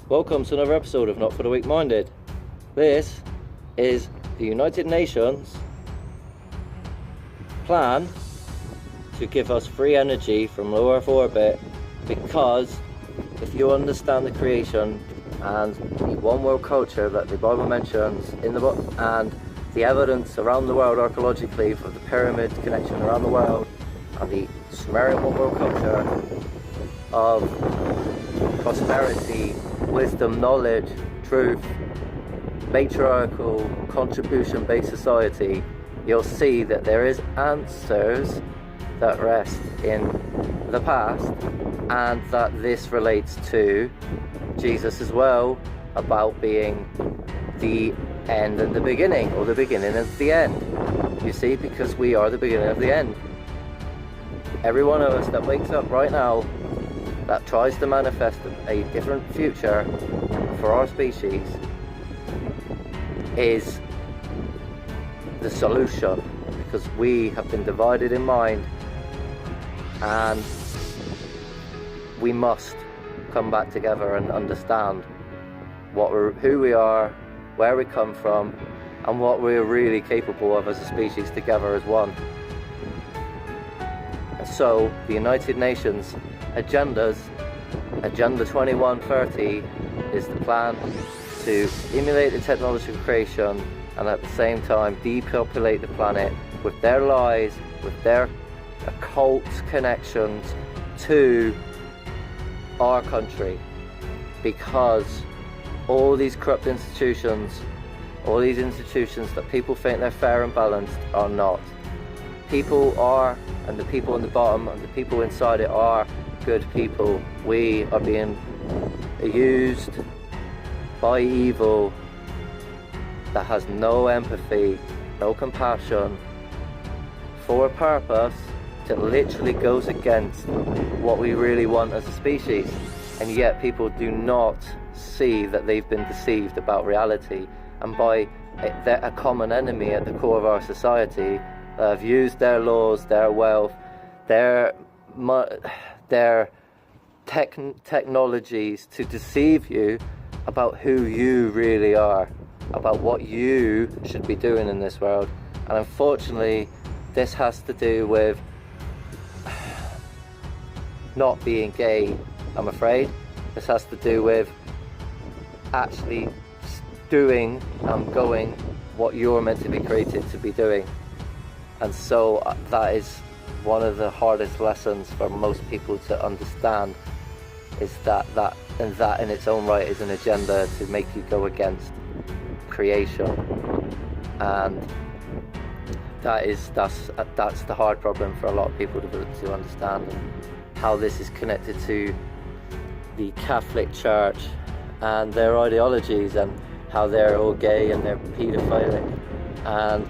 Welcome to another episode of Not for the Weak-Minded. This is the United Nations plan to give us free energy from low Earth orbit, because if you understand the creation and the one world culture that the Bible mentions in the book, and the evidence around the world archaeologically for the pyramid connection around the world, and the Sumerian one world culture of prosperity, wisdom, knowledge, truth, matriarchal, contribution-based society, you'll see that there is answers that rest in the past, and that this relates to Jesus as well, about being the end and the beginning, or the beginning and the end. You see, because we are the beginning of the end. Every one of us that wakes up right now that tries to manifest a different future for our species is the solution, because we have been divided in mind, and we must come back together and understand who we are, where we come from, and what we're really capable of as a species together as one. And so the United Nations Agenda 2130 is the plan to stimulate the technological creation and at the same time depopulate the planet with their lies, with their occult connections to our country, because all these corrupt institutions, all these institutions that people think they're fair and balanced, are not. People are, and the people on the bottom and the people inside it are good people. We are being used by evil that has no empathy, no compassion, for a purpose that literally goes against what we really want as a species. And yet people do not see that they've been deceived about reality, and by a common enemy at the core of our society that have used their laws, their wealth, their technologies to deceive you about who you really are, about what you should be doing in this world. And unfortunately, this has to do with not being gay, I'm afraid. This has to do with actually doing and going what you're meant to be created to be doing. And so that is one of the hardest lessons for most people to understand, is that in its own right is an agenda to make you go against creation. And that's the hard problem for a lot of people to understand, and how this is connected to the Catholic Church and their ideologies, and how they're all gay and they're paedophilic, and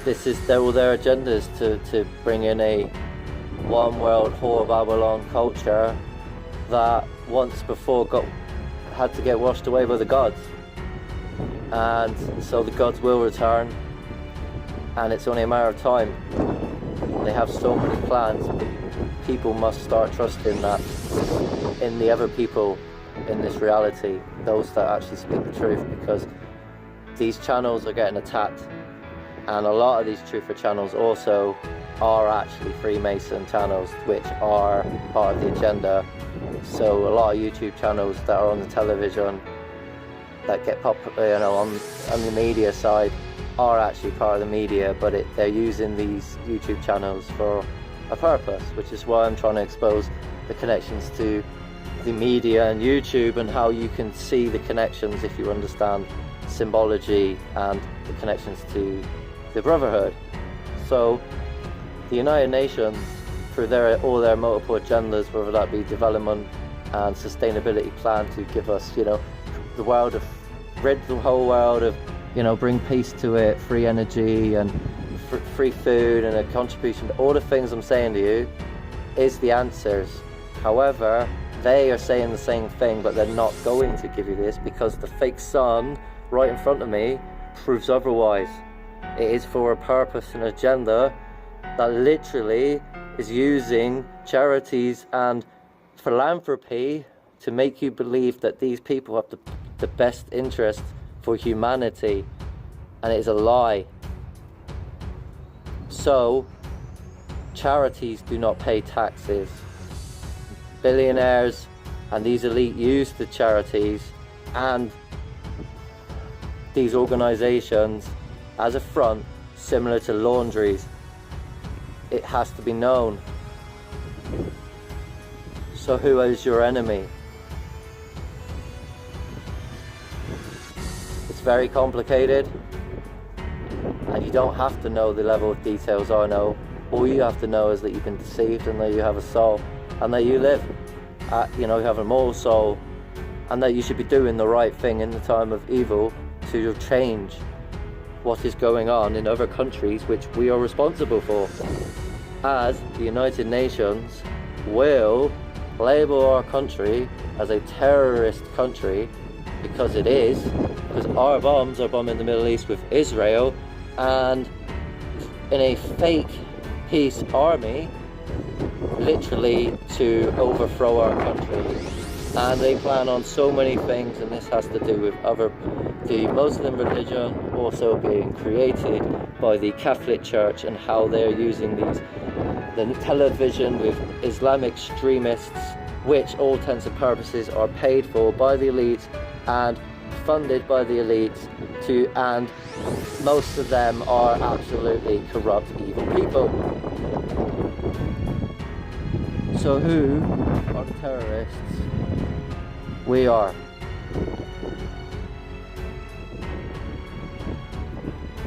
this is all their agendas to bring in a one world whore Babylon culture that once before had to get washed away by the gods. And so the gods will return, and it's only a matter of time. They have so many plans, but people must start trusting that in the other people in this reality, those that actually speak the truth, because these channels are getting attacked, and a lot of these truther channels also are actually Freemason channels, which are part of the agenda. So a lot of YouTube channels that are on the television that get popular, on the media side, are actually part of the media, but they're using these YouTube channels for a purpose, which is why I'm trying to expose the connections to the media and YouTube, and how you can see the connections if you understand symbology and the connections to the Brotherhood. So the United Nations, through all their multiple agendas, whether that be development and sustainability plan to give us, the world of, rid the whole world of, bring peace to it, free energy and free food and a contribution to all the things I'm saying to you, is the answers. However, they are saying the same thing, but they're not going to give you this, because the fake sun right in front of me proves otherwise. It is for a purpose and agenda that literally is using charities and philanthropy to make you believe that these people have the best interest for humanity, and it is a lie. So charities do not pay taxes. Billionaires and these elite use the charities and these organizations as a front, similar to laundries. It has to be known. So who is your enemy? It's very complicated, and you don't have to know the level of details I know. All you have to know is that you've been deceived, and that you have a soul, and that you live, you have a moral soul, and that you should be doing the right thing in the time of evil to change what is going on in other countries which we are responsible for. As the United Nations will label our country as a terrorist country, because it is, because our bombs are bombing the Middle East with Israel, and in a fake peace army, literally to overthrow our country. And they plan on so many things, and this has to do with the Muslim religion also being created by the Catholic Church, and how they're using the television with Islamic extremists, which all intents and purposes are paid for by the elites and funded by the elites and most of them are absolutely corrupt, evil people. So who are the terrorists? We are.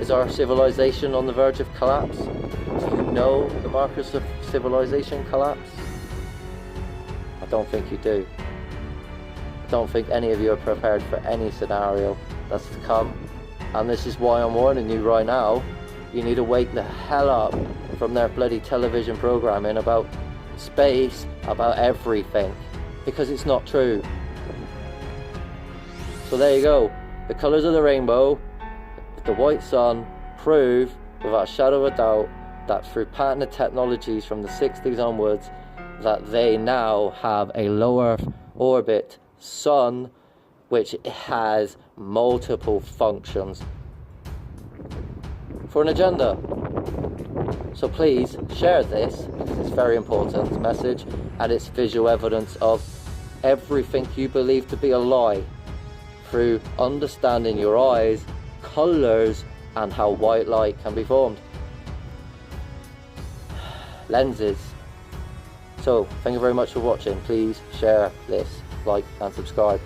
Is our civilization on the verge of collapse? Do you know the markers of civilization collapse? I don't think you do. I don't think any of you are prepared for any scenario that's to come. And this is why I'm warning you right now. You need to wake the hell up from their bloody television programming about space, about everything. Because it's not true. So there you go. The colours of the rainbow, the white sun, prove without a shadow of a doubt that through patented technologies from the 60s onwards, that they now have a lower orbit sun which has multiple functions for an agenda. So please share this, because it's very important message, and it's visual evidence of everything you believe to be a lie through understanding your eyes, colours, and how white light can be formed. Lenses. So thank you very much for watching. Please share this, like and subscribe.